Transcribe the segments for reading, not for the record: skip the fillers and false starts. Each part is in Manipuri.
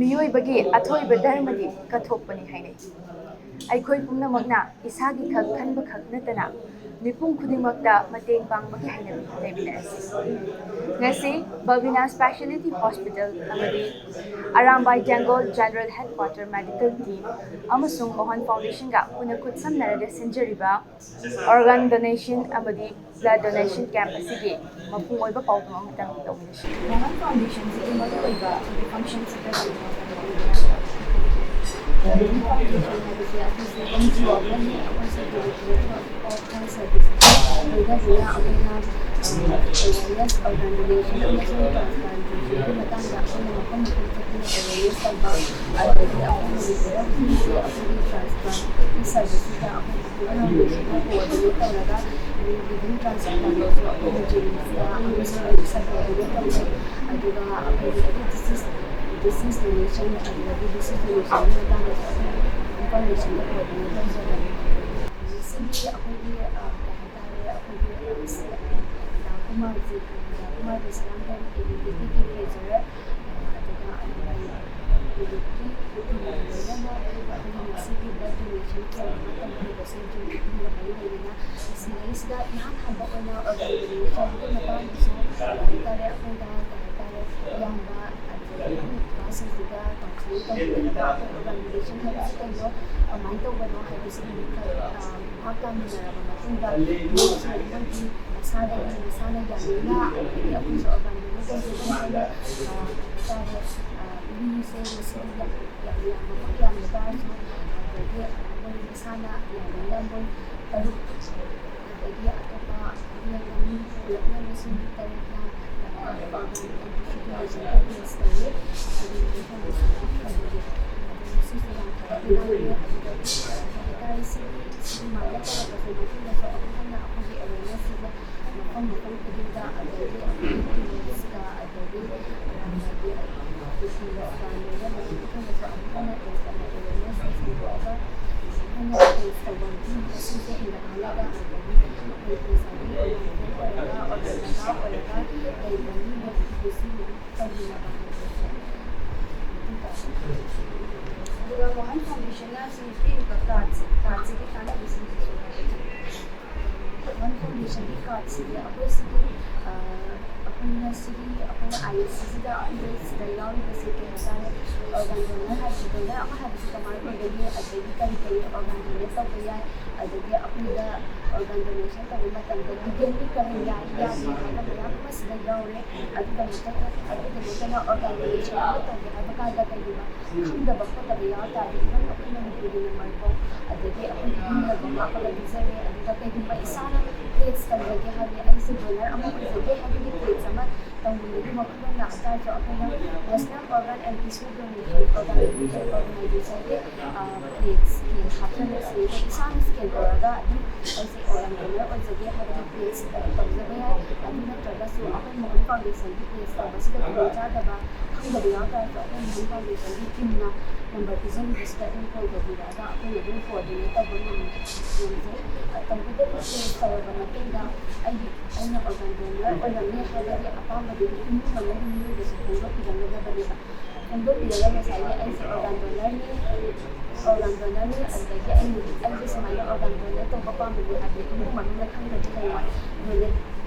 ꯃꯤꯑꯣꯏꯕꯒꯤ ꯑꯊꯣꯏꯕ ꯙꯔꯃꯗꯤ ꯀꯠꯊꯣꯛꯄꯅꯤ ꯍꯥꯏꯅꯩ꯫ ꯑꯩꯈꯣꯏ ꯄꯨꯝꯅꯃꯛꯅ ꯏꯁꯥꯒꯤ ꯈꯛ ꯈꯟꯕ ꯈꯛ ꯅꯠꯇꯅ ꯃꯤꯄꯨꯝ ꯈꯨꯗꯤꯡꯃꯛꯇ ꯃꯇꯦꯡ ꯄꯥꯡꯕꯒꯤ ꯍꯩꯅꯕꯤ ꯂꯩꯃꯤꯟꯅꯔꯁꯤ꯫ ꯉꯁꯤ ꯕꯜꯕꯤꯅꯥ ꯁ꯭ꯄꯦꯁꯥꯂꯤꯇꯤ ꯍꯣꯁꯄꯤꯇꯥꯜ ꯑꯃꯗꯤ Arambai Tenggol general headquarter medical team ꯑꯃꯁꯨꯡ ꯃꯣꯍꯟ ꯐꯥꯎꯟꯗꯦꯁꯟꯒ ꯄꯨꯟꯅ ꯈꯨꯠꯁꯝꯅꯔꯒ ꯁꯤꯟꯖꯔꯤꯕ ꯑꯣꯔꯒꯥꯟ ꯗꯣꯅꯦꯁꯟ ꯑꯃꯗꯤ ꯕ꯭ꯂꯗ ꯗꯣꯅꯦꯁꯟ ꯀꯦꯝꯞ ꯑꯁꯤꯒꯤ ꯃꯄꯨꯡ ꯑꯣꯏꯕ ꯄꯥꯎꯗꯝ ꯑꯃꯇꯪ ꯇꯧꯃꯤꯟꯅꯁꯤ꯫ ꯃꯣꯍꯟ ꯐꯥꯎꯟꯗꯦꯁꯟꯁꯤꯒꯤ ꯃꯔꯨꯑꯣꯏꯕ ꯐꯪꯁꯟꯁꯤ ꯀꯔꯤꯅꯣ ꯃꯣꯍꯟ ꯐꯥꯎꯟꯗꯦꯁꯟ ꯍꯥꯏꯕꯁꯤ ꯑꯩꯈꯣꯏꯁꯦ NGO ꯑꯃꯅꯤ꯫ ꯑꯩꯈꯣꯏꯁꯦ ꯗꯤꯔꯦꯛꯇꯣꯔꯦꯠ ꯑꯣꯐ ꯍꯦꯜꯊ ꯁꯔꯚꯤꯁꯦꯁ ꯂꯣꯏꯅꯗꯨꯅ ꯑꯩꯈꯣꯏꯅ ꯑꯦꯋꯦꯌꯔꯅꯦꯁ ꯑꯣꯔꯒꯥꯟ ꯗꯣꯅꯦꯁꯟ ꯑꯃꯁꯨꯡ ꯇ꯭ꯔꯥꯟꯁꯄ꯭ꯂꯥꯟꯇꯦꯁꯟꯒꯤ ꯃꯇꯥꯡꯗ ꯑꯩꯈꯣꯏꯅ ꯃꯐꯝ ꯃꯐꯝ ꯆꯠꯇꯨꯅ ꯑꯦꯋꯦꯌꯔꯅꯦꯁ ꯇꯧꯕ, ꯑꯗꯒꯤ ꯑꯩꯈꯣꯏ ꯃꯅꯤꯄꯨꯔꯗ ꯍꯧꯖꯤꯛꯁꯦ ꯑꯩꯈꯣꯏꯒꯤ ꯇ꯭ꯔꯥꯟꯁꯄ꯭ꯂꯥꯟꯒꯤ ꯁꯔꯚꯤꯁꯁꯤꯗ ꯑꯩꯈꯣꯏ ꯃꯅꯤꯄꯨꯔ ꯐꯥꯎꯟꯗꯦꯁꯟꯅ ꯀꯣꯑꯣꯔꯗꯤꯅꯦꯠ ꯇꯧꯔꯒ ꯂꯤꯚꯤꯡ ꯇ꯭ꯔꯥꯟꯁꯄ꯭ꯂꯥꯟꯇꯦꯁꯟ ꯑꯩꯈꯣꯏꯅ ꯖꯦꯅꯤꯝꯁꯇ ꯑꯃꯁꯨꯡ ꯔꯤꯝꯁꯇ ꯀꯣꯑꯣꯔꯗꯤꯅꯦꯠ ꯇꯧꯖꯩ꯫ ꯑꯗꯨꯒ ꯑꯩꯈꯣꯏꯒꯤ ꯗꯤꯁꯤꯁ ꯗꯣꯅꯦꯁꯟ ꯑꯗꯨꯗꯒꯤ ꯗꯤꯁꯤꯁ ꯗꯣꯅꯦꯁꯟꯒꯤ ꯃꯇꯥꯡꯗꯁꯨ ꯑꯩꯈꯣꯏꯅ ꯐꯥꯎꯟꯗꯦꯁꯟꯗ ꯀꯣꯑꯣꯔꯗꯤꯅꯦꯠ ꯇꯧꯖꯕꯅꯤ꯫ ꯉꯁꯤꯗꯤ ꯑꯩꯈꯣꯏꯒꯤ ꯀꯩ ꯍꯥꯏꯇꯥꯔꯦ ꯑꯩꯈꯣꯏꯒꯤ ꯗꯥꯀꯨꯃꯥꯔꯖꯤ ꯕꯤꯁ꯭ꯔꯥꯝꯙꯟ ABVP ꯇ꯭ꯔꯦꯖꯔꯔ, ꯑꯗꯨꯒ ꯌꯨꯅꯤꯠꯀꯤ ꯂꯣꯏꯅꯅ ꯑꯩꯈꯣꯏꯒꯤ ꯉꯁꯤꯒꯤ ꯕ꯭ꯂꯗ ꯗꯣꯅꯦꯁꯟ ꯀꯦꯝꯞ ꯑꯃ ꯇꯧꯖꯔꯤꯕꯁꯦ ꯖꯨꯟ 2ꯒ ꯃꯔꯤ ꯂꯩꯅꯅ ꯁꯤꯗꯩꯁꯤꯗ ꯏꯍꯥꯟ ꯍꯥꯟꯕ ꯑꯣꯏꯅ ꯑꯣꯔꯒꯥꯟ ꯗꯣꯅꯦꯁꯟꯒꯤ ꯃꯇꯥꯡꯗꯁꯨ ꯀꯩ ꯍꯥꯏꯇꯥꯔꯦ ꯑꯩꯈꯣꯏꯗ ꯀꯩ ꯍꯥꯏꯇꯥꯔꯦ ꯏꯌꯥꯝꯕ ꯑꯗꯨꯗꯒꯤ ꯑꯩꯈꯣꯏ ꯀꯀꯥꯁꯤꯡꯁꯤꯒ ꯀꯥꯎꯟꯁꯤꯂꯤꯡ ꯇꯧꯕꯤꯔꯒ ꯑꯩꯈꯣꯏ ꯑꯣꯔꯒꯥꯟ ꯗꯣꯅꯦꯁꯟ ꯍꯥꯏꯕꯁꯤ ꯀꯩꯅꯣ, ꯀꯃꯥꯏꯅ ꯇꯧꯕꯅꯣ ꯍꯥꯏꯕꯁꯤꯒꯤ ꯚꯥꯞ ꯇꯥꯃꯤꯟꯅꯔꯕ ꯃꯇꯨꯡꯗ ꯃꯣꯏꯁꯨ ꯃꯣꯏꯒꯤ ꯃꯁꯥꯅ ꯌꯥꯅꯤꯡꯅ ꯑꯗꯒꯤ ꯑꯩꯈꯣꯏꯁꯨ ꯑꯣꯔꯒꯥꯟ ꯗꯣꯅꯦꯠ ꯇꯧꯖꯒꯅꯤ ꯍꯥꯏꯅ ꯀꯩ ꯍꯥꯏꯇꯥꯔꯦ ꯃꯤꯁꯦ ꯉꯁꯤꯗꯤ ꯌꯥꯝꯃꯃꯛ ꯌꯥꯝꯗ ꯇꯥꯔꯁꯨ ꯑꯗꯒꯤ ꯃꯣꯏ ꯃꯁꯥꯅ ꯌꯥꯅꯤꯡꯅ ꯃꯣꯏ 6, ꯑꯗꯒꯤ ꯑꯇꯣꯞꯄ ꯃꯤ ꯑꯃꯅꯤ ꯄꯨꯂꯞꯅ ꯃꯁꯤꯡ 3ꯅ ꯑꯣꯔꯒꯥꯟ ꯗꯣꯅꯦꯁꯟ ꯄ꯭ꯂꯦꯁ ꯇꯧꯋꯤ ꯑꯩꯈꯣꯏꯒꯤ ꯐꯥꯎꯟꯗꯦꯁꯟꯒꯤ ꯊ꯭ꯔꯨꯗꯒꯤ꯫ ꯑꯗꯣ ꯃꯁꯤꯁꯨ ꯌꯥꯝ ꯊꯥꯒꯠꯅꯤꯡꯉꯥꯏꯅꯤ꯫ ꯑꯗꯨꯗꯒꯤ ꯀꯩ ꯍꯥꯏꯇꯥꯔꯦ ꯁꯤꯒꯨꯃꯥꯏꯅ ꯇꯧꯔꯛꯄꯁꯦ ꯃꯇꯨꯡꯗꯁꯨ ꯑꯃꯨꯛ ꯍꯟꯅ ꯑꯩꯈꯣꯏꯒꯤ ꯑꯦꯋꯦꯌꯔꯅꯦꯁꯁꯤꯡꯁꯦ ꯃꯐꯝ ꯈꯨꯗꯤꯡꯗ ꯑꯗꯒꯤ ꯑꯩꯈꯣꯏꯒꯤ ꯀ꯭ꯂꯤꯅꯤꯛꯁꯀ ꯑꯗꯒꯤ ꯍꯥꯏꯗꯤ ꯂꯨꯆꯤꯡꯕ ꯑꯣꯔꯒꯥꯟ ꯂꯣꯏꯅꯕꯒꯤ ꯃꯇꯨꯡꯗꯁꯨ ꯑꯃꯨꯛ ꯍꯟꯅ ꯑꯦꯋꯦꯌꯔꯅꯦꯁꯁꯦ ꯁꯟꯗꯣꯛꯑꯒ ꯑꯃꯨꯛ ꯍꯟꯅ ꯇꯦꯁ ꯇꯧꯕ ꯃꯁꯤꯡꯁꯦ ꯍꯦꯟꯒꯠꯍꯜꯂꯒ ꯑꯗꯒꯤ ꯑꯩꯈꯣꯏ ꯉꯁꯥꯏꯒꯤ ꯑꯣꯔꯒꯥꯟ ꯐꯦꯜ ꯑꯣꯏꯔꯒ ꯑꯣꯔꯒꯥꯟ ꯗꯔꯀꯥꯔ ꯑꯣꯏꯔꯒ ꯂꯩꯕ ꯃꯤꯈꯩꯗꯨꯁꯨ ꯔꯤꯁꯤꯞ ꯇꯧꯕꯤꯅꯕ ꯍꯥꯏꯕꯁꯦ ꯃꯊꯧ ꯇꯥꯏ꯫ ꯑꯗꯨꯒ ꯃꯣꯍꯟ ꯐꯥꯎꯟꯗꯦꯁꯟꯅ ꯄꯤꯔꯤꯕ ꯀꯥꯔꯗꯁꯤꯒꯤ ꯀꯥꯟꯅꯕꯁꯤꯡꯁꯤꯁꯨ ꯃꯣꯍꯟ ꯐꯥꯎꯟꯗꯦꯁꯟꯒꯤ ꯀꯥꯔꯗꯁꯤꯗꯤ ꯑꯩꯈꯣꯏꯅ ISCꯁꯤꯗ ꯁꯤꯗ ꯌꯥꯎꯔꯤꯕꯁꯤ ꯀꯩ ꯍꯥꯏꯇꯥꯔꯦ ꯑꯣꯔꯒꯥꯟ ꯗꯣꯅꯔ ꯑꯃ ꯍꯥꯏꯕꯁꯤ ꯀꯃꯥꯏꯅ ꯑꯣꯏꯒꯅꯤ, ꯑꯗꯒꯤ ꯀꯔꯤ ꯑꯣꯔꯒꯥꯟ ꯗꯣꯅꯦꯠ ꯇꯧꯕ ꯌꯥꯏ, ꯑꯗꯒꯤ ꯑꯩꯈꯣꯏꯗ ꯑꯣꯔꯒꯥꯟ ꯗꯣꯅꯦꯁꯟ ꯇꯧꯕ ꯃꯇꯝꯗ ꯂꯤꯒꯦꯜꯂꯤ ꯀꯔꯤ ꯌꯥꯏ ꯌꯥꯗꯦ ꯍꯥꯏꯕ ꯃꯌꯥꯝ ꯑꯃ ꯁꯤꯗ ꯌꯥꯎꯔꯦ꯫ ꯑꯗꯨꯗ ꯅꯠꯇꯅ ꯑꯣꯔꯒꯥꯟ ꯗꯣꯅꯦꯁꯟ ꯑꯃ ꯇꯧꯒꯦ ꯍꯥꯏꯕ ꯀꯥꯟꯗ ꯀꯩꯒꯨꯝꯕ ꯈꯪꯗꯕ ꯈꯣꯠꯇꯕ ꯌꯥꯎ ꯇꯥꯔꯗꯤ ꯏꯚꯟ ꯑꯩꯈꯣꯏ ꯃꯅꯤꯄꯨꯔꯒꯤ ꯅꯝꯕꯔꯐꯥꯎ ꯑꯗꯒꯤ ꯑꯩꯈꯣꯏꯒꯤ ꯏꯃꯦꯜꯐꯥꯎ ꯍꯥꯞꯄꯒ ꯄꯤꯖꯔꯦ꯫ ꯑꯗꯨꯗ ꯀꯩꯒꯨꯝꯕ ꯏꯁꯥꯅ ꯄ꯭ꯂꯦꯁ ꯇꯧꯖꯒꯦ ꯍꯥꯏꯕꯗꯤ ꯑꯩꯁꯦ ꯗꯣꯅꯔ ꯑꯃ ꯑꯣꯏꯖꯒꯦ ꯍꯥꯏꯕꯒꯤ ꯄ꯭ꯂꯦꯁ ꯑꯃ ꯇꯧꯅꯤꯡꯕꯒꯤ ꯋꯥꯈꯜꯂꯣꯟ ꯂꯥꯛꯇꯥꯔꯁꯨ ꯑꯩꯈꯣꯏꯅ national organ and tissue donation ꯑꯣꯔꯒꯅꯥꯏꯖꯦꯁꯟꯒꯤ ꯄ꯭ꯂꯦꯠ ꯁ꯭ꯀꯦꯟ ꯍꯥꯞꯆꯜꯂꯁꯤ ꯏꯁꯥꯅ ꯁ꯭ꯀꯦꯟ ꯇꯧꯔꯒ ꯑꯗꯨꯝ ꯑꯩꯁꯦ ꯑꯣꯔꯒꯥꯟ ꯗꯣꯅꯔ ꯑꯣꯏꯖꯒꯦ ꯍꯥꯏꯕꯒꯤ ꯄ꯭ꯂꯦꯠ ꯇꯧꯖꯕ ꯌꯥꯏ꯫ ꯑꯗꯨ ꯅꯠꯇ꯭ꯔꯒꯁꯨ ꯑꯩꯈꯣꯏ ꯃꯣꯍꯟ ꯐꯥꯎꯟꯗꯦꯁꯟꯒꯤ ꯄ꯭ꯂꯦꯠ ꯇꯧꯕꯁꯤꯗ ꯈꯨꯗꯣꯡꯆꯥꯗꯕ ꯈꯪꯗꯕ ꯌꯥꯎ ꯇꯥꯔꯁꯨ ꯑꯩꯈꯣꯏ ꯃꯣꯍꯟ ꯐꯥꯎꯟꯗꯦꯁꯟꯒꯤ ꯇꯤꯝꯅ ꯅꯝꯕꯔ ꯄꯤꯖꯔꯤꯕꯁꯤꯗ ꯑꯗꯨꯝ ꯀꯣꯜ ꯇꯧꯕꯤꯔꯛꯑꯒ ꯑꯩꯈꯣꯏꯅ ꯑꯗꯨꯝ ꯀꯣꯑꯣꯔꯗꯤꯅꯦꯠ ꯇꯧꯕ ꯉꯝꯖꯩ꯫ ꯇꯧꯕꯇꯕꯨ ꯄ꯭ꯂꯦꯁ ꯇꯧꯔꯕ ꯃꯇꯨꯡꯗ ꯑꯩꯅ ꯑꯣꯔꯒꯥꯟ ꯗꯣꯅꯔ ꯑꯣꯏꯔꯝꯃꯦ ꯍꯥꯏꯕꯒꯤ ꯑꯄꯥꯝꯕꯗꯨꯗꯤ ꯏꯃꯨꯡ ꯃꯅꯨꯡꯒꯤ ꯃꯤꯑꯣꯏꯗꯁꯨ ꯐꯣꯡꯗꯣꯛꯄꯤꯔꯝꯒꯗꯕꯅꯦꯕ꯫ ꯐꯣꯡꯗꯣꯛꯄꯤꯔꯒ ꯉꯁꯥꯏꯒꯤ ꯑꯩꯁꯦ ꯑꯣꯔꯒꯥꯟ ꯗꯣꯅꯔꯅꯤ ꯑꯗꯨꯗꯒꯤ ꯑꯩꯁꯦ ꯁꯨꯃꯥꯏꯅ ꯑꯣꯔꯒꯥꯟ ꯗꯣꯅꯦꯠ ꯇꯧꯕ ꯄꯥꯝꯕꯅꯤ ꯍꯥꯏꯕꯗꯤ ꯏꯃꯨꯡ ꯃꯅꯨꯡꯅ ꯈꯪꯗ꯭ꯔꯗꯤ ꯍꯌꯦꯡꯋꯥꯏ ꯗꯣꯅꯦꯠ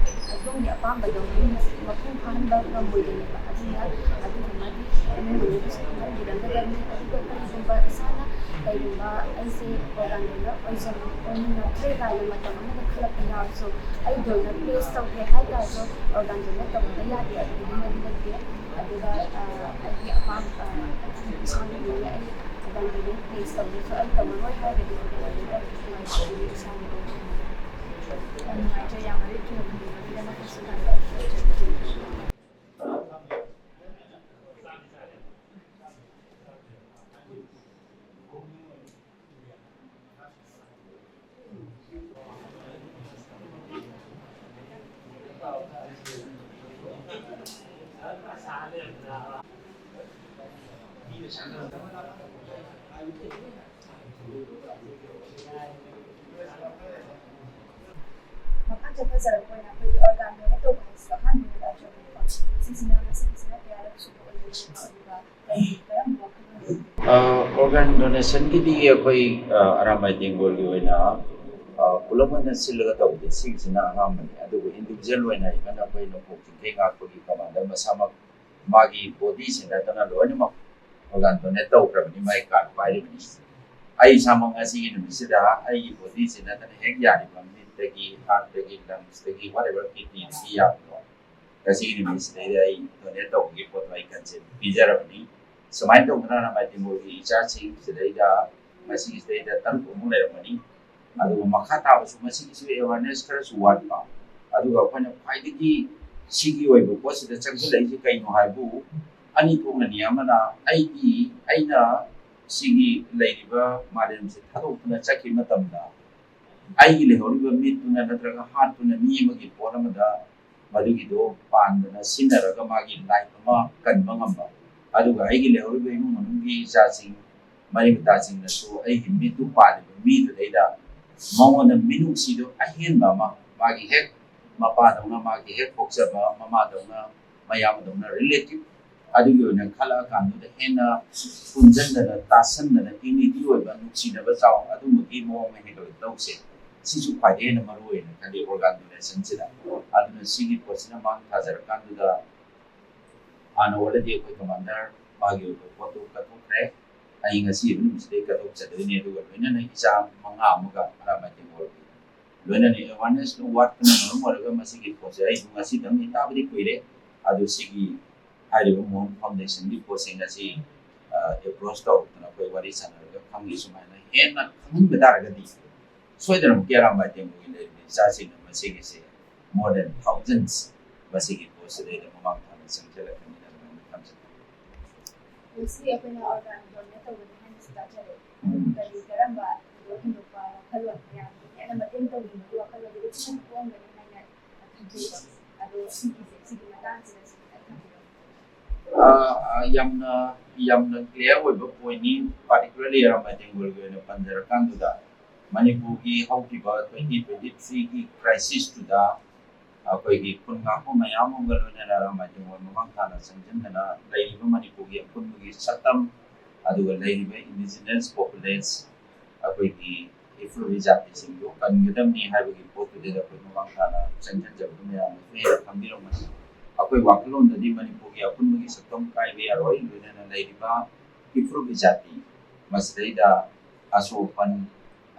ꯑꯗꯣꯝꯒꯤ ꯑꯄꯥꯝꯕꯗꯣ ꯃꯄꯨꯡ ꯐꯥꯍꯟꯕ ꯉꯝꯃꯣꯏꯗꯣꯏꯅꯦꯕ꯫ ꯑꯗꯨꯗꯨꯃꯗꯤ ꯏꯃꯨꯡ ꯃꯅꯨꯡꯗꯁꯨ ꯈꯪꯍꯟꯕꯤꯔꯝꯒꯗꯕꯅꯤ꯫ ꯑꯗꯨꯒ ꯀꯔꯤꯒꯨꯝꯕ ꯏꯁꯥꯅ ꯑꯩꯁꯦ ꯑꯣꯔꯒꯥꯟ ꯗꯣꯅꯔ ꯑꯣꯏꯅꯤꯡꯉꯛꯇ꯭ꯔꯦ ꯀꯥꯏꯅ ꯃꯇꯝ ꯑꯃꯗ ꯈꯜꯂꯛꯄ ꯌꯥꯎꯔꯁꯨ ꯑꯩ ꯗꯣꯅꯔ ꯄ꯭ꯂꯦꯁ ꯇꯧꯒꯦ ꯍꯥꯏꯇꯥꯔꯁꯨ ꯑꯣꯔꯒꯥꯟ ꯗꯣꯅꯦꯠ ꯇꯧꯕ ꯌꯥꯗꯦ ꯑꯗꯨꯒꯨꯝꯕꯗꯤ ꯂꯩꯇꯦ꯫ ꯑꯗꯨꯒ ꯑꯩꯒꯤ ꯏꯁꯥꯒꯤ ꯑꯣꯏꯅ ꯑꯩ ꯑꯣꯔꯒꯥꯟ ꯗꯣꯅꯦꯠ ꯄ꯭ꯂꯦꯁ ꯇꯧꯒꯦꯁꯨ ꯑꯩ ꯇꯧꯔꯔꯣꯏ ꯍꯥꯏꯔꯒꯗꯤ ꯑꯣꯔꯒꯥꯟ ꯗꯣꯅꯦꯠ ꯇꯧꯕꯒꯤ ꯏꯁꯥꯒꯤ ꯑꯣꯏꯅ ꯌꯥꯝ ꯅꯨꯡꯉꯥꯏꯖꯔꯦ ꯌꯥꯝ ꯃꯔꯤꯛ ꯆꯨꯝꯅ ꯊꯝꯕꯤꯕꯒꯤꯗꯃꯛꯇꯁꯨ ꯊꯥꯒꯠꯆꯔꯤ꯫ ꯃꯐꯝꯁꯦ ꯐꯖꯔꯛꯄꯅ ꯑꯩꯈꯣꯏꯒꯤ ꯑꯣꯔꯒꯥꯟ ꯗꯣꯅꯦꯠ ꯇꯧꯕ ꯍꯥꯏꯁꯤꯁꯨ ꯑꯍꯥꯟꯕ ꯑꯣꯏꯅ ꯇꯥꯖꯕꯅꯤꯀꯣ꯫ ꯁꯤꯁꯤꯅ ꯀꯌꯥꯔꯛ ꯁꯨꯕ ꯑꯣꯏꯗꯣꯏꯅꯣ ꯑꯗꯨꯒ ꯀꯔꯝꯕ organ donation gidi akhoi aramai tengol gi oina pulamana silaga tawde sigsina ahamani adugo individual oina ikana akhoi no pokti kenga kogi kamanda masama magi body sina tana loina ma organ donate tawkrabani mai kan pairibani ai samang asi gi numisida ai body sina tana hek yani bamni tagi heart tagi lungs tagi whatever kidney tagi ya kasi gi numisida ai donate tawgi potwai kanse bijarabani semain tu kerana macam bagi cacing sedaya masih sedaya tanpa mulai ramai adu makata basu masih isu awareness kerana suat pa adu apa ni faida ki sigi wai bu pos sedaya cakap lagi kai no hai bu ani pun ni amana aina sigi lagi ba malam se thado puna cakap matam da ai le hori ba mit puna natraga hat puna ni magi pona mada madu gitu pan na sinaraga magi life ma kan mangamba aduga aigi lehoriba imung manunggi isasing mari mtasing na so aigi mitu paliba mitu daida mawona minungsido ahenba magi hek mapadawna magi hek poksaba mamadawna mayamdawna relative adugi oina khala kanduda hena punjandana tasandana initi oiba nungsinaba chaw adumagi mawong hekal tawse sisu khwaidena maruoina kali organ donation sida aduna sigi posina mang thajara kanduda ana already akhoi commander magi photo katukre ai ngasi ibnu mistake katuk chadini aduga loina isa manga amuga arama tengol loina ni awareness no what kana normal masigi pose ai ngasi dam itabri koire adu sigi hari mon foundation di pose ngasi approach to na koi wari sanaraga khamgi sumaina hena khamun bedaraga di soidana kiara ma tengol le sasi na masigi se more than thousands masigi pose de mamang thana sangchala Mesti apa yang orang donate tahu dengan kita cari. Dari sekarang bah, orang lupa kalau yang nama tentu itu kalau dia cuma uang dengan hanya kerja, ada segi mata yang clear we point ni particularly ramai tenggol guna panjarakan tu dah Manipur ki how ki ba 2023 ki crisis tu dah akhoi gi pun ngapo mayam ngalo na ramai tenggol mamang thana sanjan na laiba Manipur gi pun gi satam aduga laiba indigenous populace akhoi gi ifru jati singdo kan gidam ni hai gi potu de akhoi mamang thana sanjan jab mayam fe kambiro mas akhoi waklon dadi Manipur gi pun gi satam kai be aroi na laiba ifru jati masdaida asopan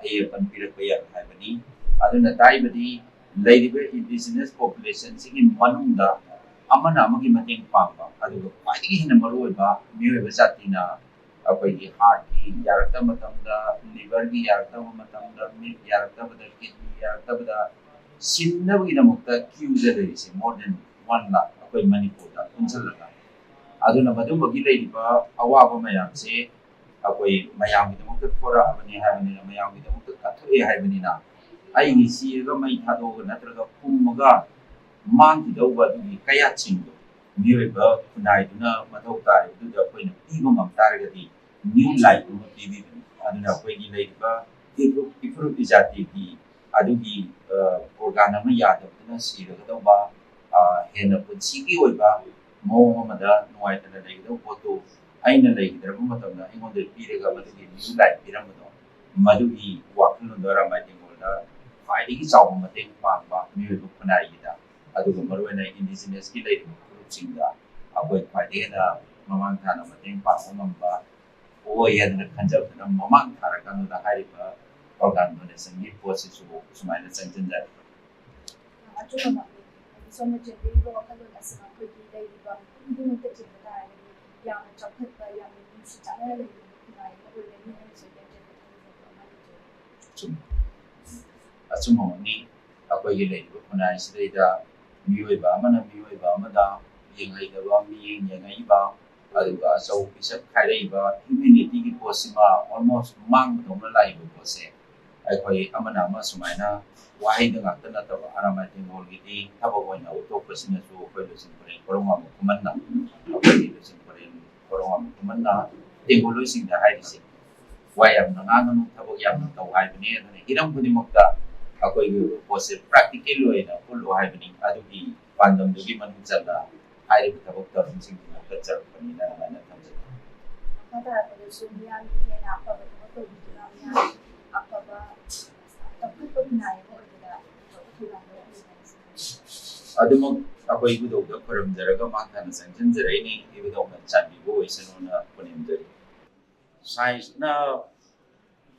ayepan pirak bayar hai bani aduna dai badi laiba indigenous population sigi manungda amana amagi mateng pangba aduga kwaidigi hina maruiba miyoiba jatina akhoi heart ki yarakta matamda liver ki yarakta matamda meat yarakta bada kidney yarakta bada sinnabagi namukta queues leise more than 1 lakh akhoi Manipur da punjalaga aduna badumagi laiba awaba mayam se akhoi mayam gi namukta thora abani haibani mayam gi namukta kathoi haibani na ai ni siga mai thado natraga pummaga mang dawba du kaya chingdo miyoiba kunai duna mathau tare du da koina piba ngam targati new life no tv aduna koi gi leiba ifru jati ki adugi organ ama yada duna siraga dawba hena punsigi oiba mo amada nuai tana leido photo aina leidrabu matamna ingonde piraga madugi new life piramado madugi waklu ndora mai tingolda faidigi chaw mateng pangba miyoiba kunai da aduga maruena indigenous ki leidu grupsingda akhoi faidena mamang thana mateng pangba ngamba o yadna khanjabna mamang thara kanu da hariba organ donation gi process sumaina changchanjar Acuma so much people kalau nasi makan di dalam itu mungkin cerita yang cakap yang secara lebih baik boleh ni sebagai acuma ni akhoi gi leidu kunai sida miyoiba amana miyoiba amada yengaidaba mi yengaiba aduga so bisa khairaiba immunity gi posima almost mang dongna laiba pose akhoi amana ama sumaina wahai da ngakta na taba arama tingol gi thaba goina auto pasina so pelusin pare koronga kumanna akhoi pelusin pare koronga kumanna tingol sing da haisi wayam nangano thaba yam tau hai bani adune hiram khudi mukta akhoi gi pose practical oina full hai bani adugi pandam dugi manjala hai thaba tarum sing da char pani na na thamja ꯃꯇꯥꯔꯛꯄꯗꯁꯨ ꯃꯤꯌꯥꯝꯒꯤ ꯍꯦꯟꯅ ꯑꯐꯕ ꯊꯕꯛ ꯇꯧꯕꯤꯗꯨꯅ ꯃꯤꯌꯥꯝꯒꯤ ꯑꯐꯕ ꯆꯥꯎꯈꯠꯄ ꯈꯨꯟꯅꯥꯏ ꯑꯃ ꯑꯣꯏꯕꯗ ꯊꯧꯗꯥꯡ ꯂꯧꯕꯤꯕ ꯑꯗꯨꯃꯛ ꯑꯩꯈꯣꯏ ꯏꯕꯨꯙꯧꯗ ꯈꯨꯔꯨꯝꯖꯔꯒ ꯃꯍꯥꯛꯅ ꯆꯪꯁꯤꯟꯖꯔꯛꯏꯅꯤ ꯏꯕꯨꯙꯧꯅ ꯆꯥꯟꯕꯤꯕ ꯑꯣꯏꯁꯅꯨꯅ ꯈꯨꯔꯨꯝꯖꯔꯤ ꯁꯥꯏꯟꯁꯅ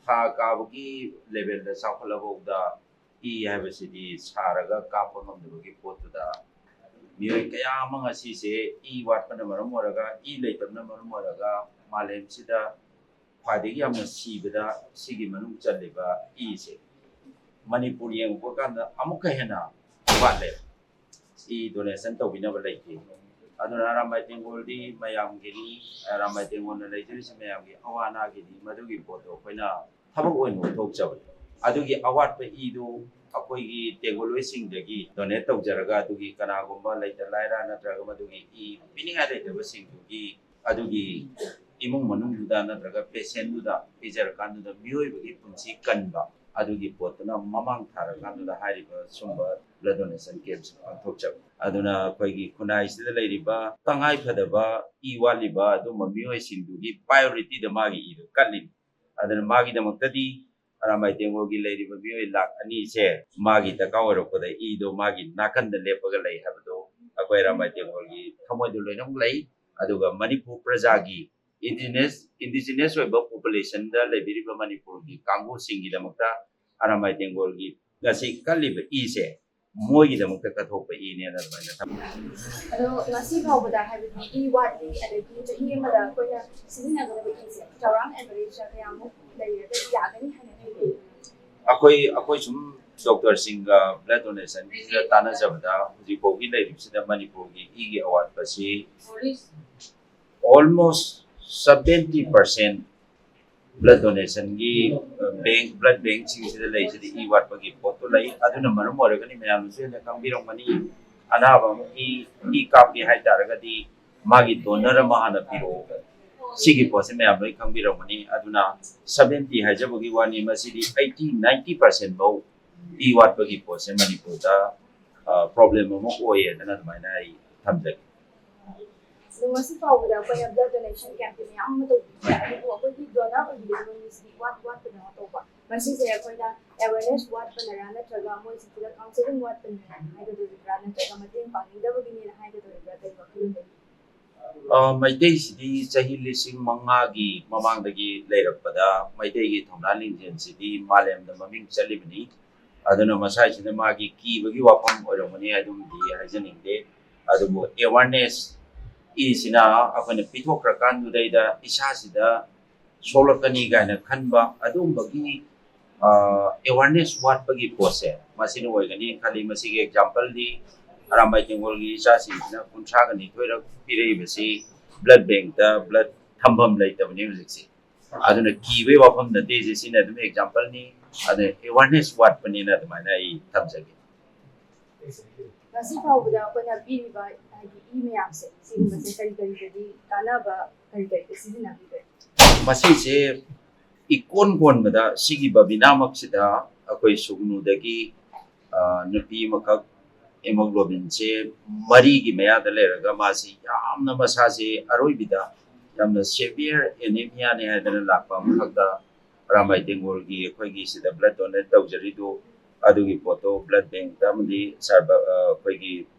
ꯊꯥ ꯀꯥꯕꯒꯤ ꯂꯦꯚꯦꯜꯗ ꯆꯥꯎꯈꯠꯂꯐꯥꯎꯗ ꯍꯥꯏꯕꯁꯤꯗꯤ ꯁꯥꯔꯒ ꯀꯥꯞꯄ ꯉꯝꯗꯕꯒꯤ ꯄꯣꯠꯇꯨꯗ ꯃꯤꯑꯣꯏ ꯀꯌꯥ ꯑꯃ ꯉꯁꯤꯁꯦ ꯋꯥꯠꯄꯅ ꯃꯔꯝ ꯑꯣꯏꯔꯒ ꯂꯩꯇꯕꯅ ꯃꯔꯝ ꯑꯣꯏꯔꯒ ꯃꯥꯂꯦꯝꯁꯤꯗ ꯈ꯭ꯋꯥꯏꯗꯒꯤ ꯌꯥꯝꯅ ꯁꯤꯕꯗ ꯁꯤꯒꯤ ꯃꯅꯨꯡ ꯆꯜꯂꯤꯕ ꯁꯦ ꯃꯅꯤꯄꯨꯔ ꯌꯦꯡꯉꯨꯕ ꯀꯥꯟꯗ ꯑꯃꯨꯛꯀ ꯍꯦꯟꯅ ꯋꯥꯠꯂꯦ ꯗꯣꯅꯦꯁꯟ ꯇꯧꯕꯤꯅꯕ ꯂꯩꯇꯦ ꯑꯗꯨꯅ ꯑꯔꯥꯝꯕꯥꯏ ꯇꯦꯡꯒꯣꯜꯗꯤ ꯃꯌꯥꯝꯒꯤꯅꯤ ꯑꯔꯥꯝꯕꯥꯏ ꯇꯦꯡꯒꯣꯜꯅ ꯂꯩꯖꯔꯤꯁꯤ ꯃꯌꯥꯝꯒꯤ ꯑꯋꯥ ꯑꯅꯥꯒꯤꯅꯤ ꯃꯗꯨꯒꯤ ꯄꯣꯠꯇꯣ ꯑꯩꯈꯣꯏꯅ ꯊꯕꯛ ꯑꯣꯏꯅ ꯑꯣꯟꯊꯣꯛꯆꯕꯅꯤ ꯑꯗꯨꯒꯤ ꯑꯋꯥꯠꯄ ꯏꯗꯨ ꯑꯩꯈꯣꯏꯒꯤ ꯇꯦꯡꯒꯣꯜꯂꯣꯏꯁꯤꯡꯗꯒꯤ ꯗꯣꯅꯦꯠ ꯇꯧꯖꯔꯒ ꯑꯗꯨꯒꯤ ꯀꯅꯥꯒꯨꯝꯕ ꯂꯩꯇ ꯂꯥꯏꯔ ꯅꯠꯇ꯭ꯔꯒ ꯃꯗꯨꯒꯤ ꯄꯤꯅꯤꯡꯉꯥꯏ ꯂꯩꯇꯕꯁꯤꯡꯗꯨꯒꯤ ꯑꯗꯨꯒꯤ ꯏꯃꯨꯡ ꯃꯅꯨꯡꯗꯨꯗ ꯅꯠꯇ꯭ꯔꯒ ꯄꯦꯁꯦꯟꯗꯨꯗ ꯄꯤꯖꯔꯀꯥꯟꯗꯨꯗ ꯃꯤꯑꯣꯏꯕꯒꯤ ꯄꯨꯟꯁꯤ ꯀꯟꯕ ꯑꯗꯨꯒꯤ ꯄꯣꯠꯇꯨꯅ ꯃꯃꯥꯡ ꯊꯥꯔꯀꯥꯟꯗꯨꯗ ꯍꯥꯏꯔꯤꯕ ꯁꯨꯝꯕ ꯕ꯭ꯂꯗ ꯗꯣꯅꯦꯁꯟ ꯀꯦꯝꯞꯁꯦ ꯄꯥꯡꯊꯣꯛꯆꯕꯅꯤ ꯑꯗꯨꯅ ꯑꯩꯈꯣꯏꯒꯤ ꯈꯨꯟꯅꯥꯏꯁꯤꯗ ꯂꯩꯔꯤꯕ ꯇꯉꯥꯏ ꯐꯗꯕ ꯋꯥꯠꯂꯤꯕ ꯑꯗꯨꯝꯕ ꯃꯤꯑꯣꯏꯁꯤꯡꯗꯨꯒꯤ ꯄ꯭ꯔꯥꯏꯌꯣꯔꯤꯇꯤꯗ ꯃꯥꯒꯤ ꯏꯗꯨ ꯀꯠꯂꯤꯅꯤ ꯑꯗꯨꯅ ꯃꯥꯒꯤꯗꯃꯛꯇꯗꯤ ꯑꯔꯥꯝꯕꯥꯏ ꯇꯦꯡꯒꯣꯜꯒꯤ ꯂꯩꯔꯤꯕ ꯃꯤꯑꯣꯏ ꯂꯥꯈ 2ꯁꯦ ꯃꯥꯒꯤ ꯗꯔꯀꯥꯔ ꯑꯣꯏꯔꯛꯄꯗ ꯏꯗꯣ ꯃꯥꯒꯤ ꯅꯥꯀꯟꯗ ꯂꯦꯞꯄꯒ ꯂꯩ ꯍꯥꯏꯕꯗꯣ ꯑꯩꯈꯣꯏ ꯑꯔꯥꯝꯕꯥꯏ ꯇꯦꯡꯒꯣꯜꯒꯤ ꯊꯃꯣꯏꯗ ꯂꯣꯏꯅꯃꯛ ꯂꯩ ꯑꯗꯨꯒ ꯃꯅꯤꯄꯨꯔ प्रꯖꯥꯒꯤ ꯏꯟꯗꯤꯖꯤꯅꯁ ꯑꯣꯏꯕ ꯄꯣꯄꯨꯂꯦꯁꯟꯗ ꯂꯩꯕꯤꯔꯤꯕ ꯃꯅꯤꯄꯨꯔꯒꯤ ꯀꯥꯡꯕꯨꯁꯤꯡꯒꯤꯗꯃꯛꯇ ꯑꯔꯥꯝꯕꯥꯏ ꯇꯦꯡꯒꯣꯜꯒꯤ ꯉꯁꯤ ꯀꯜꯂꯤꯕ ꯁꯦ ꯃꯣꯏꯒꯤꯗꯃꯛꯇ ꯀꯠꯊꯣꯛꯄ ꯏꯅꯦꯅ ꯑꯗꯨꯃꯥꯏꯅ ꯊꯝꯃꯤ ꯑꯗꯣ ꯉꯁꯤ ꯐꯥꯎꯕꯗ ꯍꯥꯏꯕꯗꯤ ꯋꯥꯠꯂꯤ ꯑꯗꯒꯤ ꯆꯍꯤ ꯑꯃꯗ ꯑꯩꯈꯣꯏꯅ ꯁꯤꯖꯤꯟꯅꯒꯗꯕ ꯏꯁꯦ ꯆꯥꯎꯔꯥꯛꯅ ꯑꯦꯚꯔꯦꯖꯇ ꯀꯌꯥꯃꯨꯛ ꯂꯩꯔꯒꯗꯤ ꯌꯥꯒꯅꯤ ꯍꯥꯏꯅ ꯈꯜꯂꯤ ꯑꯩꯈꯣꯏ ꯁꯨꯝ ꯗꯣꯛꯇꯔꯁꯤꯡꯒ ꯕ꯭ꯂꯗ ꯗꯣꯅꯦꯁꯟꯒꯤꯁꯤꯗ ꯇꯥꯟꯅꯖꯕꯗ ꯍꯧꯖꯤꯛꯐꯥꯎꯒꯤ ꯂꯩꯔꯤꯕꯁꯤꯗ ꯃꯅꯤꯄꯨꯔꯒꯤ ꯑꯋꯥꯠꯄꯁꯤ almost 70% blood donationꯒꯤ blood bank ꯂꯩꯁꯤꯗ ꯋꯥꯠꯄꯒꯤ ꯄꯣꯠꯇꯨ ꯂꯩ ꯑꯗꯨꯅ ꯃꯔꯝ ꯑꯣꯏꯔꯒꯅꯤ ꯃꯌꯥꯝꯅꯁꯨ ꯍꯦꯟꯅ ꯈꯪꯕꯤꯔꯝꯒꯅꯤ ꯑꯅꯥꯕ ꯑꯃꯒꯤ ꯀꯥꯞꯀꯦ ꯍꯥꯏꯇꯥꯔꯒꯗꯤ ꯃꯥꯒꯤ ꯗꯣꯅꯔ ꯑꯃ ꯍꯥꯟꯅ ꯄꯤꯔꯛꯑꯣ ꯁꯤꯒꯤ ꯄꯣꯠꯁꯦ ꯃꯌꯥꯝ ꯂꯣꯏ ꯈꯪꯕꯤꯔꯝꯒꯅꯤ ꯑꯗꯨꯅ 70 ꯍꯥꯏꯖꯕꯒꯤ ꯋꯥꯅꯤ ꯃꯁꯤꯗꯤ 80-90% ꯐꯥꯎ ꯋꯥꯠꯄꯒꯤ ꯄꯣꯠꯁꯦ ꯃꯅꯤꯄꯨꯔꯗ ꯄ꯭ꯔꯣꯕ꯭ꯂꯦꯝ ꯑꯃ ꯑꯣꯏꯌꯦꯗꯅ ꯑꯗꯨꯃꯥꯏꯅ ꯑꯩ ꯊꯝꯖꯒꯦ ꯑꯗꯣ ꯉꯁꯤ ꯐꯥꯎꯕꯗ ꯑꯩꯈꯣꯏꯅ ꯕ꯭ꯂꯗ ꯗꯣꯅꯦꯁꯟ ꯀꯦꯝꯄꯦꯟ ꯃꯌꯥꯝ ꯑꯃ ꯇꯧꯕꯤꯕ ꯑꯗꯨꯕꯨ ꯑꯩꯈꯣꯏꯒꯤ ꯗꯣꯅꯔ ꯑꯣꯏꯕꯤꯔꯤꯕ ꯃꯤꯁꯤꯗꯤ ꯋꯥꯠꯄꯗꯧꯅ ꯇꯧꯕ ꯃꯁꯤꯁꯦ ꯑꯩꯈꯣꯏꯅ ꯑꯦꯋꯦꯔꯅꯦꯁ ꯋꯥꯠꯄꯅꯔꯥ ꯅꯠꯇ꯭ꯔꯒ ꯃꯣꯏꯁꯤꯡꯁꯤꯗ ꯀꯥꯎꯟꯁꯤꯂꯤꯡ ꯋꯥꯠꯄꯅꯔꯥ ꯍꯥꯏꯒꯗꯣꯔꯤꯕ꯭ꯔꯥ ꯅꯠꯇ꯭ꯔꯒ ꯃꯇꯦꯡ ꯄꯥꯡꯅꯤꯡꯗꯕꯒꯤꯅꯦꯅ ꯍꯥꯏꯒꯗꯣꯔꯤꯕ꯭ꯔꯥ ꯀꯩ ꯋꯥꯈꯜꯂꯣꯟ ꯃꯩꯇꯩꯁꯤꯗꯤ ꯆꯍꯤ 5,000ꯒꯤ ꯃꯃꯥꯡꯗꯒꯤ ꯂꯩꯔꯛꯄꯗ ꯃꯩꯇꯩꯒꯤ ꯊꯧꯅꯥ ꯂꯤꯡꯖꯦꯜꯁꯤꯗꯤ ꯃꯥꯂꯦꯝꯗ ꯃꯃꯤꯡ ꯆꯠꯂꯤꯕꯅꯤ ꯑꯗꯨꯅ ꯃꯁꯥꯏꯁꯤꯗ ꯃꯥꯒꯤ ꯀꯤꯕꯒꯤ ꯋꯥꯐꯝ ꯑꯣꯏꯔꯝꯒꯅꯤ ꯑꯗꯨꯝꯗꯤ ꯍꯥꯏꯖꯅꯤꯡꯗꯦ ꯑꯗꯨꯕꯨ ꯑꯦꯋꯥꯔꯅꯦꯁ ꯁꯤꯅ ꯑꯩꯈꯣꯏꯅ ꯄꯤꯊꯣꯛꯈ꯭ꯔꯀꯥꯟꯗꯨꯗꯩꯗ ꯏꯁꯥꯁꯤꯗ ꯁꯣꯛꯂꯛꯀꯅꯤ ꯀꯥꯏꯅ ꯈꯟꯕ ꯑꯗꯨꯝꯕꯒꯤ ꯑꯦꯋꯥꯔꯅꯦꯁ ꯋꯥꯠꯄꯒꯤ ꯄꯣꯠꯁꯦ ꯃꯁꯤꯅ ꯑꯣꯏꯒꯅꯤ ꯈꯜꯂꯤ ꯃꯁꯤꯒꯤ ꯑꯦꯛꯖꯥꯝꯄꯜꯗꯤ ꯑꯔꯥꯝꯕꯥꯏ ꯇꯦꯡꯒꯣꯜꯒꯤ ꯏꯆꯥꯁꯤꯡꯁꯤꯅ 32 ꯄꯤꯔꯛꯏꯕꯁꯤ ꯕ꯭ꯂꯗ ꯕꯦꯡꯛꯇ ꯕ꯭ꯂꯗ ꯊꯝꯐꯝ ꯂꯩꯇꯕꯅꯤ ꯍꯧꯖꯤꯛꯁꯦ ꯑꯗꯨꯅ ꯀꯤꯕꯒꯤ ꯋꯥꯐꯝ ꯅꯠꯇꯦ ꯁꯤꯅ ꯑꯗꯨꯝ ꯑꯦꯛꯖꯥꯝꯄꯜꯅꯤ ꯑꯗꯨꯅ ꯑꯦꯋꯥꯔꯅꯦꯁ ꯋꯥꯠꯄꯅꯤꯅ ꯑꯗꯨꯃꯥꯏꯅ ꯑꯩ ꯊꯝꯖꯒꯦ ꯉꯁꯤ ꯐꯥꯎꯕꯗ ꯑꯩꯈꯣꯏꯅ ꯄꯤꯔꯤꯕ ꯍꯥꯏꯗꯤ ꯃꯌꯥꯝꯁꯦ ꯁꯤꯒꯨꯝꯕꯁꯦ ꯀꯔꯤꯗꯗꯤ ꯀꯥꯟꯅꯕ ꯀꯔꯤꯗ ꯁꯤꯖꯤꯟꯅꯕꯤꯕ꯭ꯔꯥ ꯃꯁꯤꯁꯦ ꯏꯀꯣꯟ ꯀꯣꯟꯕꯗ ꯁꯤꯒꯤ ꯕꯕꯤꯅꯥꯃꯛꯁꯤꯗ ꯑꯩꯈꯣꯏ ꯁꯨꯒꯅꯨꯗꯒꯤ ꯅꯨꯄꯤ ꯑꯃꯈꯛ ꯍꯦꯃꯣꯒ꯭ꯂꯣꯕꯤꯟꯁꯦ 3ꯒꯤ ꯃꯌꯥꯗ ꯂꯩꯔꯒ ꯃꯥꯁꯤ ꯌꯥꯝꯅ ꯃꯁꯥꯁꯦ ꯑꯔꯣꯏꯕꯤꯗ ꯌꯥꯝꯅ ꯁꯦꯚꯤꯌꯔ ꯑꯦꯅꯤꯃꯤꯌꯥꯅꯤ ꯍꯥꯏꯗꯅ ꯂꯥꯛꯄ ꯑꯃꯈꯛꯇ ꯑꯔꯥꯝꯕꯥꯏ ꯇꯦꯡꯒꯣꯜꯒꯤ ꯑꯩꯈꯣꯏꯒꯤ ꯁꯤꯗ ꯕ꯭ꯂꯗ ꯗꯣꯅꯦꯠ ꯇꯧꯖꯔꯤꯗꯨ ꯑꯗꯨꯒꯤ ꯄꯣꯠꯇꯣ ꯕ꯭ꯂꯗ ꯕꯦꯡꯛꯇ ꯑꯃꯗꯤ ꯑꯩꯈꯣꯏꯒꯤ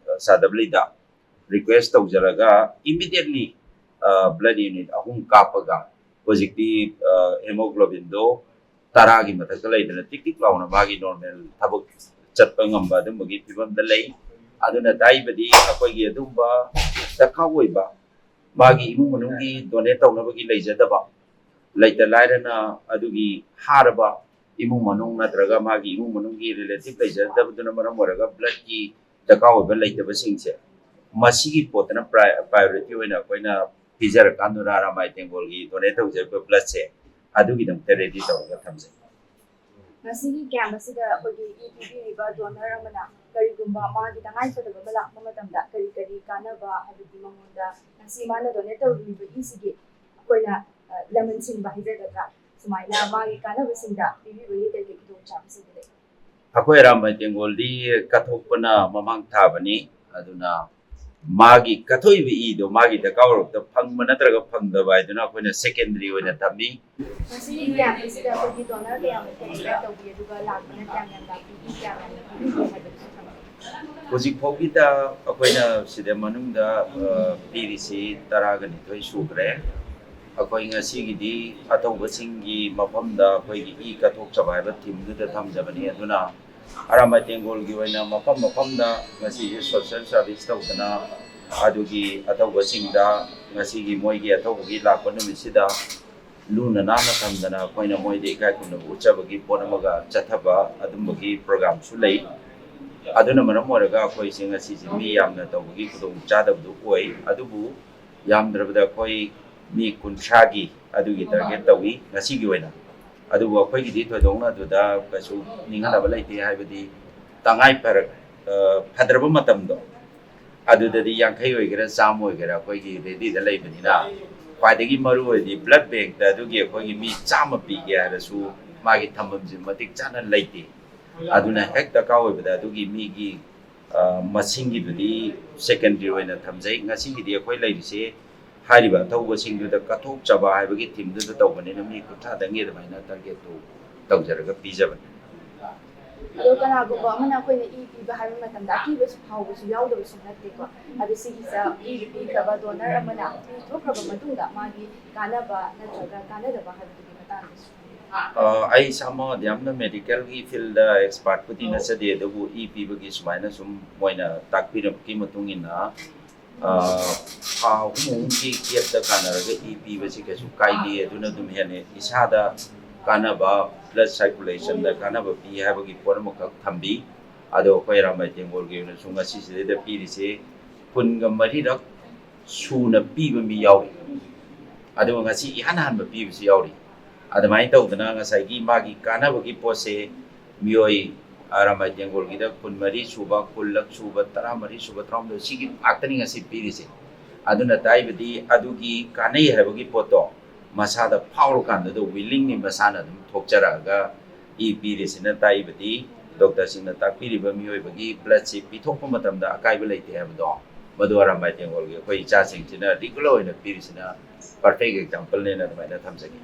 ꯁꯥꯗꯕꯂꯤꯗ ꯔꯤꯀ꯭ꯋꯦꯁ ꯇꯧꯖꯔꯒ ꯏꯃꯤꯗꯤꯌꯦꯠꯂꯤ ꯕ꯭ꯂꯗ ꯌꯨꯅꯤꯠ 3 ꯀꯥꯞꯄꯒ ꯍꯧꯖꯤꯛꯇꯤ ꯍꯦꯃꯣꯒ꯭ꯂꯣꯕꯤꯟꯗꯣ 10ꯒꯤ ꯃꯊꯛꯇ ꯂꯩꯗꯅ ꯇꯤꯛ ꯇꯤꯛ ꯂꯥꯎꯅ ꯃꯥꯒꯤ ꯅꯣꯔꯃꯦꯜ ꯊꯕꯛ ꯆꯠꯄ ꯉꯝꯕ ꯑꯗꯨꯝꯕꯒꯤ ꯐꯤꯕꯝꯗ ꯂꯩ ꯑꯗꯨꯅ ꯇꯥꯛꯏꯕꯗꯤ ꯑꯩꯈꯣꯏꯒꯤ ꯑꯗꯨꯝꯕ ꯗꯔꯀꯥꯔ ꯑꯣꯏꯕ ꯃꯥꯒꯤ ꯏꯃꯨꯡ ꯃꯅꯨꯡꯒꯤ ꯗꯣꯅꯦꯠ ꯇꯧꯅꯕꯒꯤ ꯂꯩꯖꯗꯕ ꯂꯩꯇ ꯂꯥꯏꯔꯅ ꯑꯗꯨꯒꯤ ꯍꯥꯔꯕ ꯏꯃꯨꯡ ꯃꯅꯨꯡ ꯅꯠꯇ꯭ꯔꯒ ꯃꯥꯒꯤ ꯏꯃꯨꯡ ꯃꯅꯨꯡꯒꯤ ꯔꯤꯂꯦꯇꯤቭ ꯂꯩꯖꯗꯕꯗꯨꯅ ꯃꯔꯝ ꯑꯣꯏꯔꯒ ꯕ꯭ꯂꯗꯀꯤ ꯗꯔꯀꯥꯔ ꯑꯣꯏꯕ ꯂꯩꯇꯕꯁꯤꯡꯁꯦ ꯃꯁꯤꯒꯤ ꯄꯣꯠꯇꯅ ꯄ꯭ꯔꯥꯏꯌꯣꯔꯤꯇꯤ ꯑꯣꯏꯅ ꯑꯩꯈꯣꯏꯅ ꯄꯤꯖꯔꯀꯥꯟꯗꯨꯅ ꯑꯔꯥꯝꯕꯥꯏ ꯇꯦꯡꯒꯣꯜꯒꯤ ꯗꯣꯅꯦꯠ ꯇꯧꯖꯔꯤꯕ ꯕ꯭ꯂꯗꯁꯦ ꯑꯗꯨꯒꯤꯗꯃꯛꯇ ꯔꯦꯗꯤ ꯇꯧꯔꯒ ꯊꯝꯖꯩ ꯉꯁꯤꯒꯤ ꯀꯦꯝꯞ ꯑꯁꯤꯗ ꯑꯩꯈꯣꯏꯒꯤ ꯄꯤꯕꯤꯔꯤꯕ ꯗꯣꯅꯔ ꯑꯃꯅ ꯀꯔꯤꯒꯨꯝꯕ ꯃꯥꯒꯤ ꯇꯉꯥꯏꯐꯗꯕ ꯑꯃ ꯂꯥꯛꯄ ꯃꯇꯝꯗ ꯀꯔꯤ ꯀꯥꯟꯅꯕ ꯍꯥꯏꯕꯗꯤ ꯃꯉꯣꯟꯗ ꯉꯁꯤ ꯃꯥꯅ ꯗꯣꯅꯦꯠ ꯇꯧꯔꯤꯕ ꯏꯁꯤꯒꯤ ꯑꯩꯈꯣꯏꯅ ꯂꯃꯟ ꯁꯤꯟꯕ ꯍꯥꯏꯖꯒꯗ꯭ꯔꯥ ꯁꯨꯃꯥꯏꯅ ꯃꯥꯒꯤ ꯀꯥꯟꯅꯕꯁꯤꯡꯗ ꯄꯤꯕꯤꯕꯒꯤ ꯀꯩꯀꯩ ꯈꯨꯗꯣꯡꯆꯥꯕꯁꯤꯡ ꯂꯩ ꯑꯩꯈꯣꯏ ꯑꯔꯥꯝꯕꯥꯏ ꯇꯦꯡꯒꯣꯜꯗꯤ ꯀꯠꯊꯣꯛꯄꯅ ꯃꯃꯥꯡ ꯊꯥꯕꯅꯤ ꯑꯗꯨꯅ ꯃꯥꯒꯤ ꯀꯊꯣꯛꯏꯕ ꯏꯗꯣ ꯃꯥꯒꯤ ꯗꯔꯀꯥꯔ ꯑꯣꯏꯔꯛꯇ ꯐꯪꯕ ꯅꯠꯇ꯭ꯔꯒ ꯐꯪꯗꯕ ꯍꯥꯏꯗꯨꯅ ꯑꯩꯈꯣꯏꯅ ꯁꯦꯀꯦꯟꯗꯔꯤ ꯑꯣꯏꯅ ꯊꯝꯃꯤ ꯃꯁꯤꯒꯤ ꯀꯦꯝꯄꯁꯤꯗ ꯑꯩꯈꯣꯏꯒꯤ ꯗꯣꯅꯔ ꯀꯌꯥꯃꯨꯛ ꯑꯦꯛꯁꯄꯦꯛ ꯇꯧꯕꯤ ꯑꯗꯨꯒ ꯂꯥꯛꯄꯅ ꯀꯌꯥꯝ ꯌꯥꯝ ꯂꯥꯛꯄꯤ ꯏ ꯀꯌꯥꯝ ꯌꯥꯝꯅ ꯄꯤꯕꯤꯒꯦ ꯍꯥꯏꯕꯗꯨꯁꯨ ꯈꯪꯕꯤ ꯍꯧꯖꯤꯛ ꯐꯥꯎꯒꯤꯗ ꯑꯩꯈꯣꯏꯅ ꯁꯤꯗ ꯃꯅꯨꯡꯗ ꯄꯤꯔꯤꯁꯤ 12 ꯁꯨꯈ꯭ꯔꯦ ꯑꯩꯈꯣꯏ ꯉꯁꯤꯒꯤꯗꯤ ꯑꯊꯧꯕꯁꯤꯡꯒꯤ ꯃꯐꯝꯗ ꯑꯩꯈꯣꯏꯒꯤ ꯏ ꯀꯠꯊꯣꯛꯆꯕ ꯍꯥꯏꯕ ꯊꯤꯝꯗꯨꯗ ꯊꯝꯖꯕꯅꯤ ꯑꯗꯨꯅ ꯑꯔꯥꯝꯕꯥꯏ ꯇꯦꯡꯒꯣꯜꯒꯤ ꯑꯣꯏꯅ ꯃꯐꯝ ꯃꯐꯝꯗ ꯉꯁꯤꯁꯦ ꯁꯣꯁꯤꯌꯦꯜ ꯁꯥꯔꯚꯤꯁ ꯇꯧꯗꯅ ꯑꯗꯨꯒꯤ ꯑꯊꯧꯕꯁꯤꯡꯗ ꯉꯁꯤꯒꯤ ꯃꯣꯏꯒꯤ ꯑꯊꯧꯕꯒꯤ ꯂꯥꯛꯄ ꯅꯨꯃꯤꯠꯁꯤꯗ ꯂꯨꯅ ꯅꯥꯟꯅ ꯊꯝꯗꯅ ꯑꯩꯈꯣꯏꯅ ꯃꯣꯏꯗ ꯏꯀꯥꯏ ꯈꯨꯝꯅꯕ ꯎꯠꯆꯕꯒꯤ ꯄꯣꯠ ꯑꯃꯒ ꯆꯠꯊꯕ ꯑꯗꯨꯝꯕꯒꯤ ꯄ꯭ꯔꯣꯒ꯭ꯔꯥꯝꯁꯨ ꯂꯩ ꯑꯗꯨꯅ ꯃꯔꯝ ꯑꯣꯏꯔꯒ ꯑꯩꯈꯣꯏꯁꯦ ꯉꯁꯤꯁꯦ ꯃꯤ ꯌꯥꯝꯅ ꯇꯧꯕꯒꯤ ꯈꯨꯗꯣꯡꯆꯥꯗꯕꯗꯨ ꯑꯣꯏ ꯑꯗꯨꯕꯨ ꯌꯥꯝꯗ꯭ꯔꯕꯗ ꯑꯩꯈꯣꯏ ꯃꯤ 30ꯒꯤ ꯑꯗꯨꯒꯤ ꯇꯥꯔꯒꯦꯠ ꯇꯧꯏ ꯉꯁꯤꯒꯤ ꯑꯣꯏꯅ ꯑꯗꯨꯕꯨ ꯑꯩꯈꯣꯏꯒꯤꯗꯤ ꯊꯣꯏꯗꯣꯛꯅ ꯑꯗꯨꯗ ꯀꯩꯁꯨ ꯅꯤꯡꯍꯟꯅꯕ ꯂꯩꯇꯦ ꯍꯥꯏꯕꯗꯤ ꯇꯉꯥꯏ ꯐꯗ꯭ꯔꯕ ꯃꯇꯝꯗꯣ ꯑꯗꯨꯗꯗꯤ 50 ꯑꯣꯏꯒꯦꯔꯥ 100 ꯑꯣꯏꯒꯦꯔꯥ ꯑꯩꯈꯣꯏꯒꯤ ꯔꯦꯗꯤꯗ ꯂꯩꯕꯅꯤꯅ ꯈ꯭ꯋꯥꯏꯗꯒꯤ ꯃꯔꯨ ꯑꯣꯏꯗꯤ ꯕ꯭ꯂꯗ ꯕꯦꯡꯛꯇ ꯑꯗꯨꯒꯤ ꯑꯩꯈꯣꯏꯒꯤ ꯃꯤ 100 ꯄꯤꯒꯦ ꯍꯥꯏꯔꯁꯨ ꯃꯥꯒꯤ ꯊꯝꯐꯝꯁꯤ ꯃꯇꯤꯛ ꯆꯥꯅ ꯂꯩꯇꯦ ꯑꯗꯨꯅ ꯍꯦꯛ ꯗꯔꯀꯥꯔ ꯑꯣꯏꯕꯗ ꯑꯗꯨꯒꯤ ꯃꯤꯒꯤ ꯃꯁꯤꯡꯒꯤꯗꯨꯗꯤ ꯁꯦꯀꯦꯟꯗꯔꯤ ꯑꯣꯏꯅ ꯊꯝꯖꯩ ꯉꯁꯤꯒꯤꯗꯤ ꯑꯩꯈꯣꯏ ꯂꯩꯔꯤꯁꯦ ꯍꯥꯏꯔꯤꯕ ꯑꯊꯧꯕꯁꯤꯡꯗꯨꯗ ꯀꯠꯊꯣꯛꯆꯕ ꯍꯥꯏꯕꯒꯤ ꯊꯤꯝꯗꯨꯗ ꯇꯧꯕꯅꯤꯅ ꯃꯤ 30ꯗꯪꯒꯤ ꯑꯗꯨꯃꯥꯏꯅ ꯇꯥꯔꯒꯦꯠꯇꯨ ꯇꯧꯖꯔꯒ ꯄꯤꯖꯕꯅꯤ ꯑꯗꯣ ꯀꯅꯥꯒꯨꯝꯕ ꯑꯃꯅ ꯑꯩꯈꯣꯏꯅ ꯏ ꯄꯤꯕ ꯍꯥꯏꯕ ꯃꯇꯝꯗ ꯑꯀꯤꯕꯁꯨ ꯐꯥꯎꯕꯁꯨ ꯌꯥꯎꯗꯕꯁꯨ ꯅꯠꯇꯦꯀꯣ ꯑꯗꯣ ꯁꯤꯒꯤꯁꯤꯗ ꯏ ꯄꯤꯈ꯭ꯔꯕ ꯗꯣꯅꯔ ꯑꯃꯅ ꯄꯤꯊꯣꯛꯈ꯭ꯔꯕ ꯃꯇꯨꯡꯗ ꯃꯥꯒꯤ ꯀꯥꯟꯅꯕ ꯅꯠꯇ꯭ꯔꯒ ꯀꯥꯟꯅꯗꯕ ꯍꯥꯏꯕꯗꯨꯒꯤ ꯃꯇꯥꯡꯗꯁꯨ ꯑꯩ ꯏꯁꯥꯃꯛ ꯌꯥꯝꯅ ꯃꯦꯗꯤꯀꯦꯜꯒꯤ ꯐꯤꯜꯗ ꯑꯦꯛꯁꯄꯥꯔꯠꯄꯨꯗꯤ ꯅꯠꯆꯗꯦ ꯑꯗꯨꯕꯨ ꯏ ꯄꯤꯕꯒꯤ ꯁꯨꯃꯥꯏꯅ ꯁꯨꯝ ꯃꯣꯏꯅ ꯇꯥꯛꯄꯤꯔꯛꯄꯒꯤ ꯃꯇꯨꯡ ꯏꯟꯅ ꯊꯥ 3ꯒꯤ ꯒꯦꯞꯇ ꯀꯥꯟꯅꯔꯒ ꯏ ꯄꯤꯕꯁꯤ ꯀꯩꯁꯨ ꯀꯥꯏꯗꯦ ꯑꯗꯨꯅ ꯑꯗꯨꯝ ꯍꯦꯟꯅ ꯏꯁꯥꯗ ꯀꯥꯟꯅꯕ ꯕ꯭ꯂꯗ ꯁꯥꯔꯀꯨꯂꯦꯁꯟꯗ ꯀꯥꯟꯅꯕ ꯄꯤ ꯍꯥꯏꯕꯒꯤ ꯄꯣꯠ ꯑꯃꯈꯛ ꯊꯝꯕꯤ ꯑꯗꯣ ꯑꯩꯈꯣꯏ ꯑꯔꯥꯝꯕꯥꯏ ꯇꯦꯡꯒꯣꯜꯒꯤ ꯑꯣꯏꯅꯁꯨ ꯉꯁꯤꯁꯤꯗꯩꯗ ꯄꯤꯔꯤꯁꯦ 4 ꯁꯨꯅ ꯄꯤꯕ ꯃꯤ ꯌꯥꯎꯔꯤ ꯑꯗꯨꯒꯉꯁꯤ ꯏꯍꯥꯟ ꯍꯥꯟꯕ ꯄꯤꯕꯁꯨ ꯌꯥꯎꯔꯤ ꯑꯗꯨꯃꯥꯏꯅ ꯇꯧꯗꯅ ꯉꯁꯥꯏꯒꯤ ꯃꯥꯒꯤ ꯀꯥꯟꯅꯕꯒꯤ ꯄꯣꯠꯁꯦ ꯃꯤꯑꯣꯏ ꯑꯔꯥꯝꯕꯥꯏ ꯇꯦꯡꯒꯣꯜꯒꯤꯗ 24 ꯁꯨꯕ 10 ꯁꯨꯕ 13 ꯁꯨꯕ 19 ꯁꯤꯒꯤ ꯉꯥꯛꯇꯅꯤ ꯉꯁꯤ ꯄꯤꯔꯤꯁꯦ ꯑꯗꯨꯅ ꯇꯥꯛꯏꯕꯗꯤ ꯑꯗꯨꯒꯤ ꯀꯥꯟꯅꯩ ꯍꯥꯏꯕꯒꯤ ꯄꯣꯠꯇꯣ ꯃꯁꯥꯗ ꯐꯥꯎꯔꯀꯥꯟꯗꯨꯗ ꯋꯤꯂꯤꯡꯂꯤ ꯃꯁꯥꯅ ꯑꯗꯨꯝ ꯊꯣꯛꯆꯔꯛꯑꯒ ꯏ ꯄꯤꯔꯤꯁꯤꯅ ꯇꯥꯛꯏꯕꯗꯤ ꯗꯣꯛꯇꯔꯁꯤꯡꯅ ꯇꯥꯛꯄꯤꯔꯤꯕ ꯃꯤꯑꯣꯏꯕꯒꯤ ꯕ꯭ꯂꯗꯁꯤ ꯄꯤꯊꯣꯛꯄ ꯃꯇꯝꯗ ꯑꯀꯥꯏꯕ ꯂꯩꯇꯦ ꯍꯥꯏꯕꯗꯣ ꯃꯗꯨ ꯑꯔꯥꯝꯕꯥꯏ ꯇꯦꯡꯒꯣꯜꯒꯤ ꯑꯩꯈꯣꯏ ꯏꯆꯥꯁꯤꯡꯁꯤꯅ ꯔꯤꯒꯨꯂꯔ ꯑꯣꯏꯅ ꯄꯤꯔꯤꯁꯤꯅ ꯄꯔꯐꯦꯛ ꯑꯦꯛꯖꯥꯝꯄꯜꯅꯦꯅ ꯑꯗꯨꯃꯥꯏꯅ ꯊꯝꯖꯒꯦ